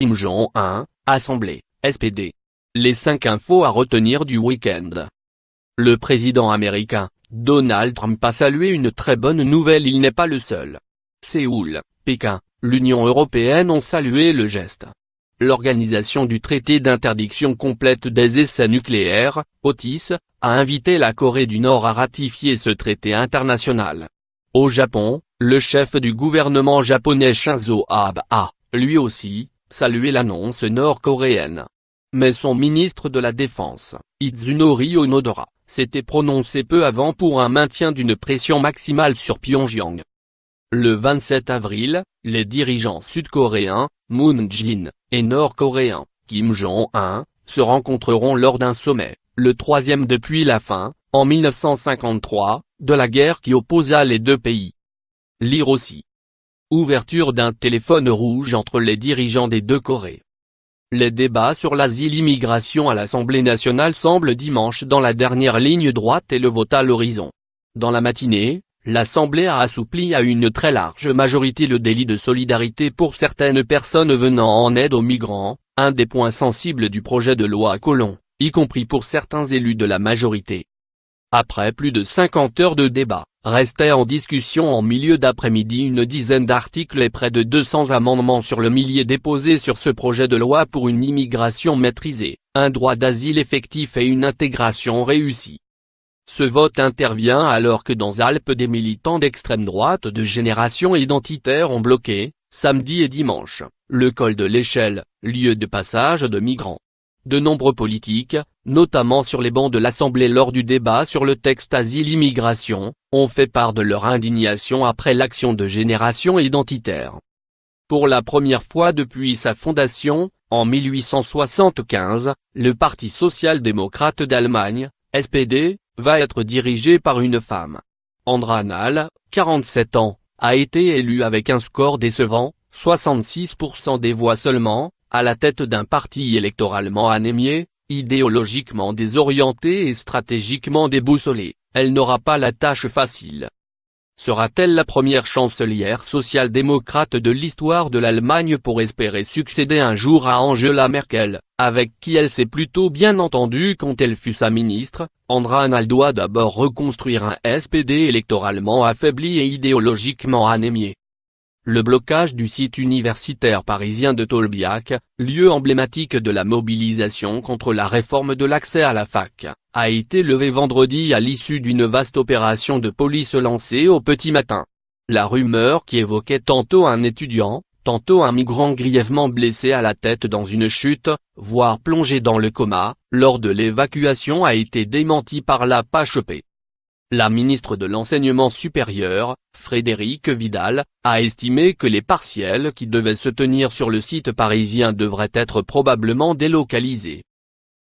Kim Jong-un, Assemblée, SPD. Les 5 infos à retenir du week-end. Le président américain, Donald Trump a salué une très bonne nouvelle. Il n'est pas le seul. Séoul, Pékin, l'Union européenne ont salué le geste. L'Organisation du traité d'interdiction complète des essais nucléaires, OTIS, a invité la Corée du Nord à ratifier ce traité international. Au Japon, le chef du gouvernement japonais Shinzo Abe a, lui aussi, salué l'annonce nord-coréenne. Mais son ministre de la Défense, Itsunori Onodera, s'était prononcé peu avant pour un maintien d'une pression maximale sur Pyongyang. Le 27 avril, les dirigeants sud-coréens, Moon Jae-in, et nord-coréens, Kim Jong-un, se rencontreront lors d'un sommet, le troisième depuis la fin, en 1953, de la guerre qui opposa les deux pays. Lire aussi. Ouverture d'un téléphone rouge entre les dirigeants des deux Corées. Les débats sur l'asile-immigration à l'Assemblée nationale semblent dimanche dans la dernière ligne droite et le vote à l'horizon. Dans la matinée, l'Assemblée a assoupli à une très large majorité le délit de solidarité pour certaines personnes venant en aide aux migrants, un des points sensibles du projet de loi Collomb, y compris pour certains élus de la majorité. Après plus de 50 heures de débat, restait en discussion en milieu d'après-midi une dizaine d'articles et près de 200 amendements sur le millier déposés sur ce projet de loi pour une immigration maîtrisée, un droit d'asile effectif et une intégration réussie. Ce vote intervient alors que dans Alpes des militants d'extrême droite de Génération Identitaire ont bloqué, samedi et dimanche, le col de l'Échelle, lieu de passage de migrants. De nombreux politiques, notamment sur les bancs de l'Assemblée lors du débat sur le texte asile-immigration, ont fait part de leur indignation après l'action de Génération Identitaire. Pour la première fois depuis sa fondation, en 1875, le Parti social-démocrate d'Allemagne, SPD, va être dirigé par une femme. Andra Nahles, 47 ans, a été élue avec un score décevant, 66% des voix seulement, à la tête d'un parti électoralement anémié, idéologiquement désorienté et stratégiquement déboussolé. Elle n'aura pas la tâche facile. Sera-t-elle la première chancelière social-démocrate de l'histoire de l'Allemagne pour espérer succéder un jour à Angela Merkel, avec qui elle s'est plutôt bien entendue quand elle fut sa ministre? Andra Nahles doit d'abord reconstruire un SPD électoralement affaibli et idéologiquement anémié. Le blocage du site universitaire parisien de Tolbiac, lieu emblématique de la mobilisation contre la réforme de l'accès à la fac, a été levé vendredi à l'issue d'une vaste opération de police lancée au petit matin. La rumeur qui évoquait tantôt un étudiant, tantôt un migrant grièvement blessé à la tête dans une chute, voire plongé dans le coma, lors de l'évacuation a été démentie par la PHP. La ministre de l'Enseignement supérieur, Frédérique Vidal, a estimé que les partiels qui devaient se tenir sur le site parisien devraient être probablement délocalisés.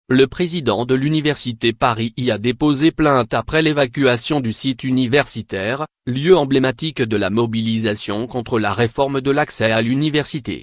Le président de l'Université Paris y a déposé plainte après l'évacuation du site universitaire, lieu emblématique de la mobilisation contre la réforme de l'accès à l'université.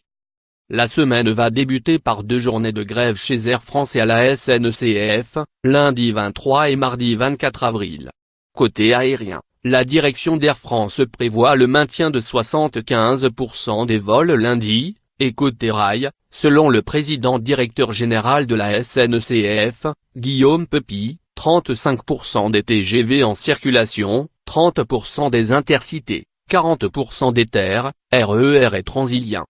La semaine va débuter par 2 journées de grève chez Air France et à la SNCF, lundi 23 et mardi 24 avril. Côté aérien, la direction d'Air France prévoit le maintien de 75% des vols lundi, et côté rail, selon le président-directeur général de la SNCF, Guillaume Pepy, 35% des TGV en circulation, 30% des intercités, 40% des TER, RER et Transilien.